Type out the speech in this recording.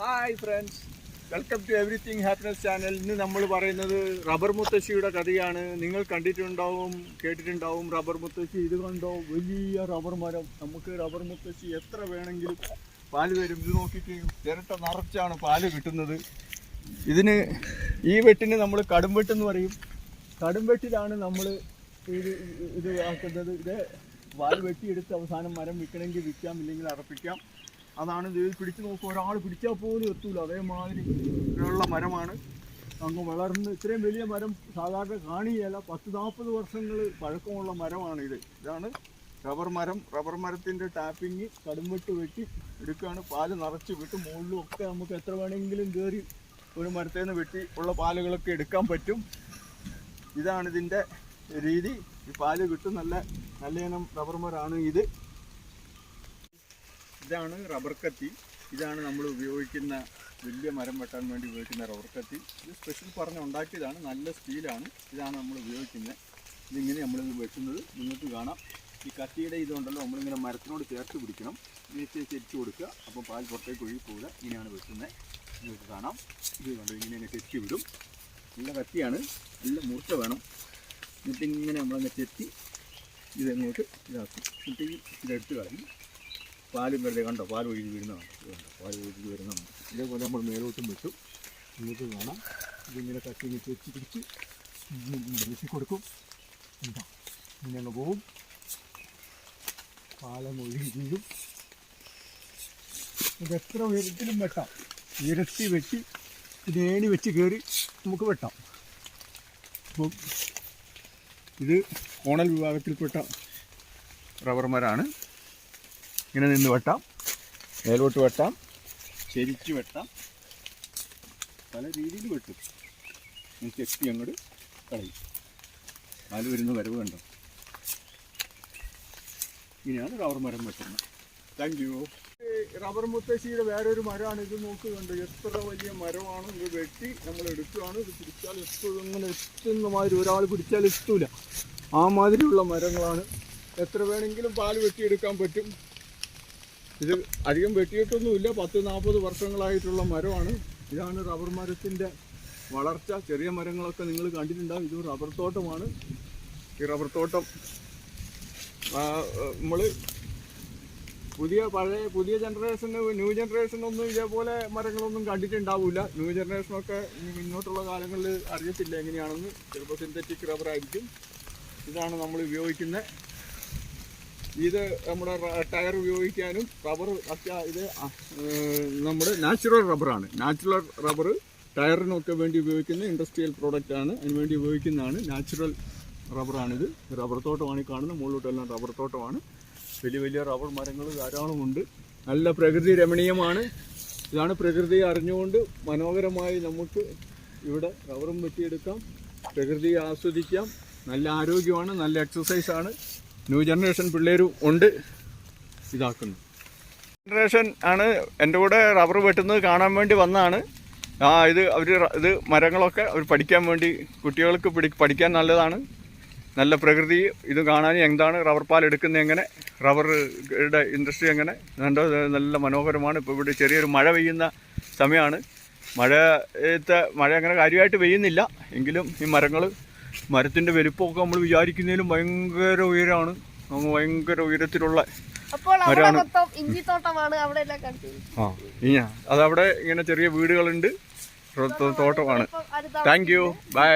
Hi friends, welcome to everything happiness channel. ഇന്ന് നമ്മൾ പറയുന്നത് റബ്ബർ മുത്തശ്ശിയുടെ കഥയാണ്. നിങ്ങൾ കണ്ടിട്ടുണ്ടാവും, കേട്ടിട്ടുണ്ടാവും. റബ്ബർ മുത്തശ്ശി ഇത് കണ്ടോ, വലിയ റബ്ബർ മരം. നമുക്ക് റബ്ബർ മുത്തശ്ശി എത്ര വേണമെങ്കിലും പാല് തരും. ഇത് നോക്കിയിട്ട് ചിരട്ട നിറച്ചാണ് പാല് കിട്ടുന്നത്. ഇതിന് ഈ വെട്ടിന് നമ്മൾ കടുംവെട്ടെന്ന് പറയും. കടുംവെട്ടിലാണ് നമ്മൾ ഇത് ആക്കുന്നത്. ഇത് പാല് വെട്ടിയെടുത്ത് അവസാനം മരം വിൽക്കണമെങ്കിൽ വിൽക്കാം, ഇല്ലെങ്കിൽ അറപ്പിക്കാം. അതാണ് ഇത്. പിടിച്ചു നോക്കും, ഒരാൾ പിടിച്ചാൽ പോലും എത്തൂല. അതേമാതിരി ഉള്ള മരമാണ്. അങ്ങ് വളർന്ന് ഇത്രയും വലിയ മരം സാധാരണ കാണിയല്ല. 10-40 വർഷങ്ങൾ പഴക്കമുള്ള മരമാണ് ഇത്. ഇതാണ് റബ്ബർ മരം. റബ്ബർ മരത്തിൻ്റെ ടാപ്പിങ് കടുംവെട്ട് വെട്ടി എടുക്കുകയാണ്. പാല് നിറച്ച് വിട്ട് മുകളിലും ഒക്കെ നമുക്ക് എത്ര വേണമെങ്കിലും കയറി ഒരു മരത്തിൽ നിന്ന് വെട്ടി ഉള്ള പാലുകളൊക്കെ എടുക്കാൻ പറ്റും. ഇതാണ് ഇതിൻ്റെ രീതി. ഈ പാല് കിട്ടും. നല്ല ഇനം റബ്ബർ മരമാണ് ഇത്. ഇതാണ് റബ്ബർ കത്തി. ഇതാണ് നമ്മൾ ഉപയോഗിക്കുന്ന വലിയ മരം വെട്ടാൻ വേണ്ടി ഉപയോഗിക്കുന്ന റബ്ബർ കത്തി. ഇത് സ്പെഷ്യൽ പറഞ്ഞ് ഉണ്ടാക്കിയതാണ്. നല്ല സ്റ്റീലാണ്. ഇതാണ് നമ്മൾ ഉപയോഗിക്കുന്നത്. ഇതിങ്ങനെ നമ്മളിത് വെട്ടുന്നത് നിങ്ങൾക്ക് കാണാം. ഈ കത്തിയുടെ ഇതുണ്ടല്ലോ, നമ്മളിങ്ങനെ മരത്തിനോട് ചേർത്ത് പിടിക്കണം. ഇങ്ങനെ ചെരിച്ച് കൊടുക്കുക. അപ്പം പാൽ പുറത്തേക്ക് ഒഴുകി പോവുക. ഇങ്ങനെയാണ് വെട്ടുന്നത്. നിങ്ങൾക്ക് കാണാം. ഇത് കണ്ടോ, ഇങ്ങനെ ചെത്തി വിടും. നല്ല കത്തിയാണ്. നല്ല മൂർച്ച വേണം. എന്നിട്ട് ഇങ്ങനെ നമ്മളങ്ങ് ചെത്തി ഇതെങ്ങോട്ട് ഇതാക്കും. എന്നിട്ട് ഇതെടുത്ത് കളയും. പാലും വെറുതെ കണ്ടോ, പാൽ ഒഴുകി വരുന്നതാണ്. പാൽ ഒഴുകി വരുന്നതാണ്. ഇതേപോലെ നമ്മൾ മേലോട്ടും വെട്ടും. നിങ്ങൾക്ക് കാണാം. ഇതിങ്ങനെ കട്ടിങ് ചെത്തി പിടിച്ച് വീശി കൊടുക്കും. എന്താ ഇങ്ങനെ അങ്ങ് പോവും. പാലം ഒഴുകി വീഴും. ഇതെത്ര ഉയരത്തിലും വെട്ടാം. ഉയരത്തി വെട്ടി ഇത് ഏണി വെച്ച് കയറി നമുക്ക് വെട്ടാം. അപ്പം ഇത് കോണൽ വിഭാഗത്തിൽപ്പെട്ട റബ്ബർ മരമാണ്. ഇങ്ങനെ നിന്ന് വെട്ടാം, മേലോട്ട് വെട്ടാം, ചെരിച്ച് വെട്ടാം. പല രീതിയിൽ വെട്ടും. ചെത്തി അങ്ങോട്ട് കളയും. പാല് വരുന്ന വരവ് കണ്ടോ. ഇങ്ങനെയാണ് റബ്ബർ മരം വെട്ടുന്നത്. Thank you. റബ്ബർ മുത്തശ്ശിയുടെ വേറൊരു മരമാണ്. ഇത് നോക്കുന്നുണ്ട്, എത്ര വലിയ മരമാണ്. ഇത് വെട്ടി നമ്മൾ എടുക്കുകയാണ്. ഇത് പിടിച്ചാൽ എപ്പോഴും ഇങ്ങനെ എത്തുന്ന മാതിരി, ഒരാൾ പിടിച്ചാൽ എത്തൂല. ആ മാതിരിയുള്ള മരങ്ങളാണ്. എത്ര വേണമെങ്കിലും പാല് വെട്ടിയെടുക്കാൻ പറ്റും. ഇത് അധികം വെട്ടിയിട്ടൊന്നുമില്ല. 10-40 വർഷങ്ങളായിട്ടുള്ള മരമാണ്. ഇതാണ് റബ്ബർ മരത്തിൻ്റെ വളർച്ച. ചെറിയ മരങ്ങളൊക്കെ നിങ്ങൾ കണ്ടിട്ടുണ്ടാകും. ഇത് റബ്ബർ തോട്ടമാണ്. ഈ റബ്ബർ തോട്ടം നമ്മൾ പുതിയ ജനറേഷന്, ന്യൂ ജനറേഷനൊന്നും ഇതേപോലെ മരങ്ങളൊന്നും കണ്ടിട്ടുണ്ടാവില്ല. ന്യൂ ജനറേഷനൊക്കെ മുന്നോട്ടുള്ള കാലങ്ങളിൽ അറിയത്തില്ല എങ്ങനെയാണെന്ന്. ചിലപ്പോൾ സിന്തറ്റിക് റബ്ബർ ആയിരിക്കും. ഇതാണ് നമ്മൾ ഉപയോഗിക്കുന്നത്. ഇത് നമ്മുടെ ടയർ ഉപയോഗിക്കാനും റബ്ബർ ഇത് നമ്മുടെ നാച്ചുറൽ റബ്ബറാണ്. നാച്ചുറൽ റബ്ബർ ടയറിനൊക്കെ വേണ്ടി ഉപയോഗിക്കുന്ന ഇൻഡസ്ട്രിയൽ പ്രോഡക്റ്റാണ്. അതിന് വേണ്ടി ഉപയോഗിക്കുന്നതാണ്. നാച്ചുറൽ റബ്ബറാണിത്. റബ്ബർ തോട്ടമാണ് ഈ കാണുന്നത്. മുകളിലോട്ടെല്ലാം റബ്ബർ തോട്ടമാണ്. വലിയ വലിയ റബ്ബർ മരങ്ങൾ ധാരാളമുണ്ട്. നല്ല പ്രകൃതി രമണീയമാണ്. ഇതാണ് പ്രകൃതിയെ അറിഞ്ഞുകൊണ്ട് മനോഹരമായി നമുക്ക് ഇവിടെ റബ്ബറും വെട്ടിയെടുക്കാം, പ്രകൃതിയെ ആസ്വദിക്കാം. നല്ല ആരോഗ്യമാണ്, നല്ല എക്സസൈസാണ്. ന്യൂ ജനറേഷൻ പിള്ളേരും ഉണ്ട് ഇതാക്കുന്നു. ജനറേഷൻ ആണ് എൻ്റെ കൂടെ റബ്ബർ വെട്ടുന്നത് കാണാൻ വേണ്ടി വന്നതാണ്. ഇത് മരങ്ങളൊക്കെ അവർ പഠിക്കാൻ വേണ്ടി, കുട്ടികൾക്ക് പഠിക്കാൻ നല്ലതാണ്. നല്ല പ്രകൃതി ഇത് കാണാൻ. എന്താണ് റബ്ബർ പാൽ എടുക്കുന്നത്, എങ്ങനെ റബ്ബറുടെ ഇൻഡസ്ട്രി എങ്ങനെ നല്ല മനോഹരമാണ്. ഇപ്പോൾ ഇവിടെ ചെറിയൊരു മഴ പെയ്യുന്ന സമയമാണ്. മഴ അങ്ങനെ കാര്യമായിട്ട് പെയ്യുന്നില്ല. എങ്കിലും ഈ മരത്തിൻ്റെ വലുപ്പമൊക്കെ നമ്മൾ വിചാരിക്കുന്നതിലും ഭയങ്കര ഉയരമാണ്. ഭയങ്കര ഉയരത്തിലുള്ള മരമാണ്. അതവിടെ ഇങ്ങനെ ചെറിയ വീടുകളുണ്ട്, തോട്ടമാണ്. Thank you. ബൈ.